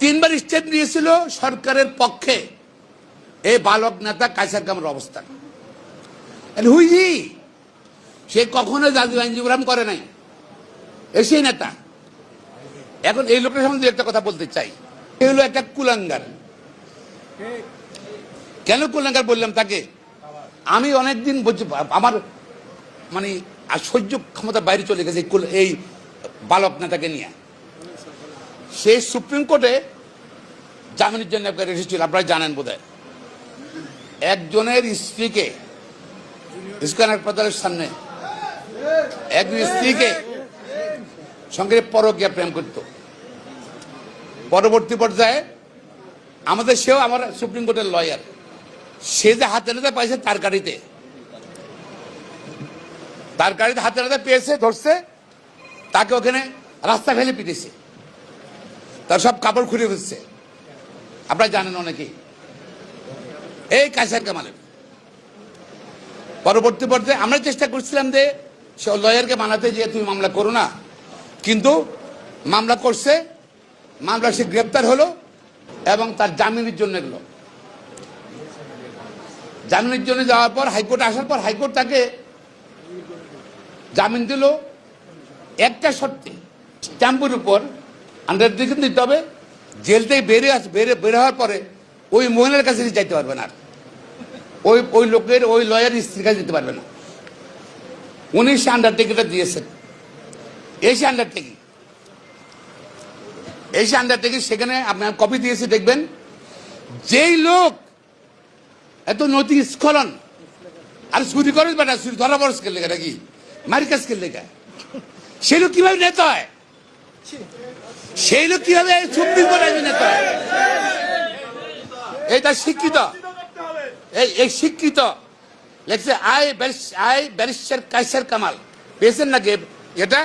তিনবার স্টেপ নিয়েছিল সরকারের পক্ষে এই বালক নেতা কায়সার কামালের অবস্থান। হুইজি সে কখনো জাতীয় আইনজীবী করে নাই, এসেই নেতা। এখন এই লোকের সম্বন্ধে একটা কথা বলতে চাই, এ হলো একটা কুলাঙ্গার। কেন কুলাঙ্গার বললাম তাকে? আমি অনেকদিন আমার মানে সহ্য ক্ষমতার বাইরে চলে গেছে এই বালক নেতাকে নিয়ে। সে সুপ্রিম কোর্টে জামিনের জন্য এসেছিল, আপনারা জানেন বোধহয়। একজনের স্ত্রীকে ইস্কন হাসপাতালের সামনে একজন স্ত্রীকে সঙ্গে পরকীয়া প্রেম করত। পরবর্তী পর্যায়ে আমাদের সেও আমার সুপ্রিম কোর্টের লয়ার, সে যে হাতে নাতে পাইছে তার গাড়িতে হাতে নাতে পেয়েছে, ধরছে, তাকে ওখানে রাস্তা ফেলে পিটেছে, তার সব কাপড় খুলে ফেলছে। আপনারা জানেন অনেকেই এই কায়সার কামালের। পরবর্তী পর্যায়ে আমরা চেষ্টা করছিলাম যে সে লয়ারকে মানাতে, যে তুমি মামলা করো না, কিন্তু মামলা করছে, মামলা সে গ্রেপ্তার হলো এবং তার জামিনের জন্য গেল। জামিনের জন্য যাওয়ার পর হাইকোর্টে আসার পর হাইকোর্ট তাকে জামিন দিল একটা শর্তে, স্ট্যাম্পের উপর আন্ডারটেকিং দিতে হবে, জেল থেকে বের হওয়ার পরে ওই মহিলার কাছে যাইতে পারবে না, ওই লোকের ওই লয়ার স্ত্রীর কাছে যেতে পারবে না। উনি সে আন্ডারটেকিংটা দিয়েছেন। এই আন্ডারটেকিং সেখানে আপনার কপি দিয়েছে, দেখবেন। যেই লোক এত নৈতিক স্খলন আর চুরি করে বেটা, চুরি ধরা বড় স্কেল লেখা নাকি মারিকা স্কেল লেখা, সেই লোক কিভাবে নেতা হয়? সেই লোক কিভাবে সুপ্রিম কোর্টে নেতা হয়? এটা শিক্ষিত, এই শিক্ষিত লেখছে আই ব্যারিস্টার কায়সার কামাল, পেয়েছেন নাকি এটা?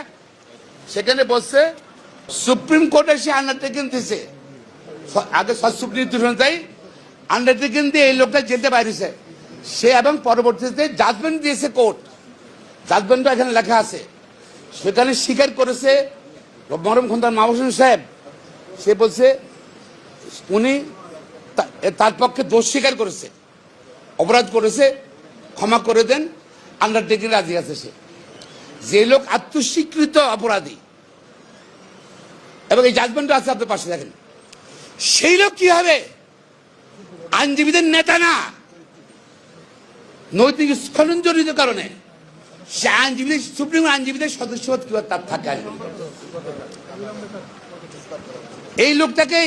সেখানে বলছে সুপ্রিম কোর্টে সে আন্ডারটেকিং দিয়েছে, আগে সুপ্রিম তাই আন্ডারটেকিং দিয়ে এই লোকটা যেতে পারিছে সে, এবং পরবর্তীতে জাজমেন্ট দিয়েছে কোর্ট, জাজমেন্ট এখানে লেখা আছে। সেখানে স্বীকার করেছে মরম খন্দকার মাহবুব হোসেন সাহেব, সে বলছে উনি তার পক্ষে দোষ স্বীকার করেছে, অপরাধ করেছে, ক্ষমা করে দেন, আন্ডারটেকিং রাজি আছে সে। যে লোক আত্মস্বীকৃত অপরাধী এবং এই জাজমেন্ট আছে আপনার পাশে দেখেন, সেই লোক কি হবে? আইনজীবীদের নেতা না, নৈতিক স্খলন জড়িত কারণে সে আইনজীবীদের সুপ্রিম আইনজীবীদের সদস্য কিভাবে তার থাকে? এই লোকটাকে